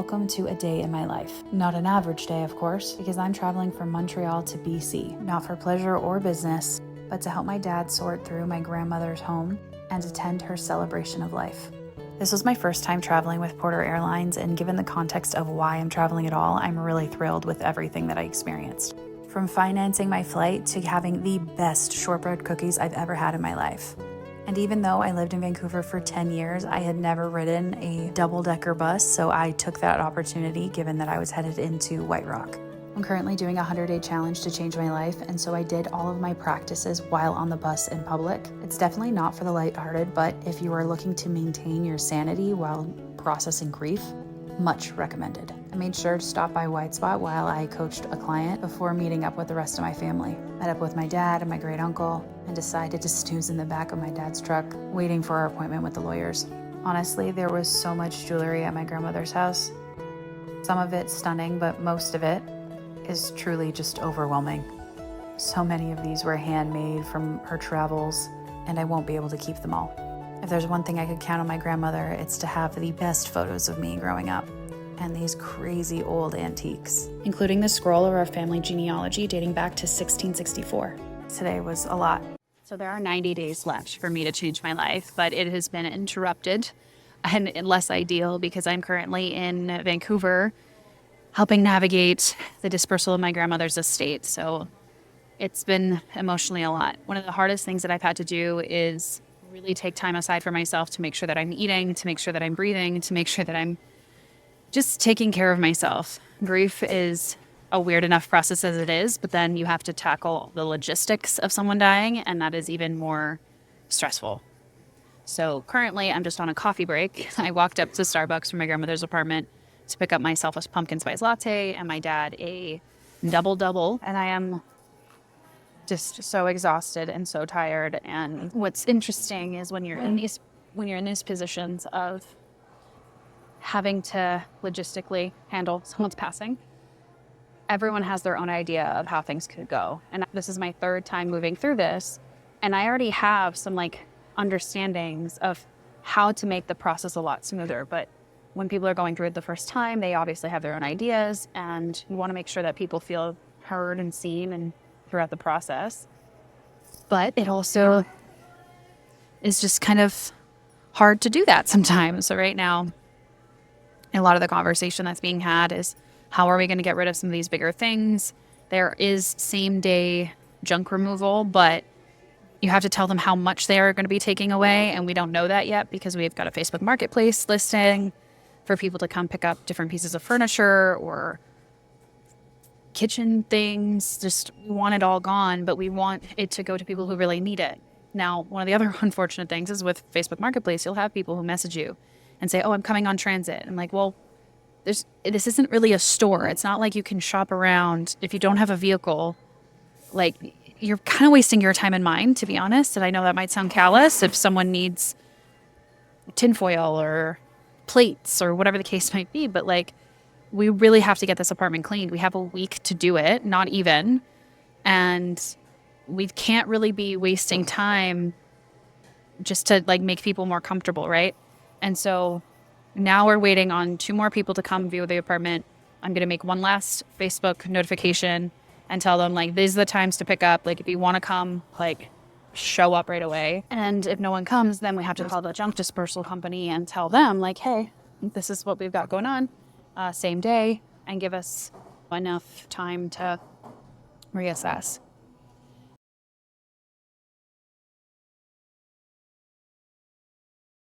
welcome to a day in my life. Not an average day, of course, because I'm traveling from Montreal to BC, not for pleasure or business, but to help my dad sort through my grandmother's home and attend her celebration of life. This was my first time traveling with Porter Airlines, and given the context of why I'm traveling at all, I'm really thrilled with everything that I experienced. From financing my flight to having the best shortbread cookies I've ever had in my life. And even though I lived in Vancouver for 10 years, I had never ridden a double-decker bus, so I took that opportunity given that I was headed into White Rock. I'm currently doing a 100-day challenge to change my life, and so I did all of my practices while on the bus in public. It's definitely not for the lighthearted, but if you are looking to maintain your sanity while processing grief, much recommended. I made sure to stop by White Spot while I coached a client before meeting up with the rest of my family. Met up with my dad and my great uncle and decided to snooze in the back of my dad's truck, waiting for our appointment with the lawyers. Honestly, there was so much jewelry at my grandmother's house. Some of it stunning, but most of it is truly just overwhelming. So many of these were handmade from her travels, and I won't be able to keep them all. If there's one thing I could count on my grandmother, it's to have the best photos of me growing up and these crazy old antiques, including the scroll of our family genealogy dating back to 1664. Today was a lot. So there are 90 days left for me to change my life, but it has been interrupted and less ideal because I'm currently in Vancouver helping navigate the dispersal of my grandmother's estate. So it's been emotionally a lot. One of the hardest things that I've had to do is really take time aside for myself to make sure that I'm eating, to make sure that I'm breathing, to make sure that I'm just taking care of myself. Grief is a weird enough process as it is, but then you have to tackle the logistics of someone dying, and that is even more stressful. So currently I'm just on a coffee break. I walked up to Starbucks from my grandmother's apartment to pick up myself a pumpkin spice latte and my dad a double, and I am just so exhausted and so tired. And what's interesting is when you're in these positions of having to logistically handle someone's passing, everyone has their own idea of how things could go. And this is my third time moving through this, and I already have some understandings of how to make the process a lot smoother. But when people are going through it the first time, they obviously have their own ideas, and you want to make sure that people feel heard and seen and throughout the process. But it also is just kind of hard to do that sometimes. So right now, a lot of the conversation that's being had is, how are we going to get rid of some of these bigger things? There is same-day junk removal, but you have to tell them how much they are going to be taking away, and we don't know that yet because we've got a Facebook Marketplace listing for people to come pick up different pieces of furniture or kitchen things. Just, we want it all gone, but we want it to go to people who really need it. Now, one of the other unfortunate things is with Facebook Marketplace, you'll have people who message you and say, oh, I'm coming on transit. I'm like, well, this isn't really a store. It's not like you can shop around. If you don't have a vehicle, you're kind of wasting your time and mine, to be honest. And I know that might sound callous if someone needs tinfoil or plates or whatever the case might be, but we really have to get this apartment cleaned. We have a week to do it, not even. And we can't really be wasting time just to make people more comfortable, right? And so now we're waiting on 2 more people to come view the apartment. I'm going to make one last Facebook notification and tell them, these are the times to pick up. If you want to come, show up right away. And if no one comes, then we have to call the junk dispersal company and tell them, hey, this is what we've got going on, same day, and give us enough time to reassess.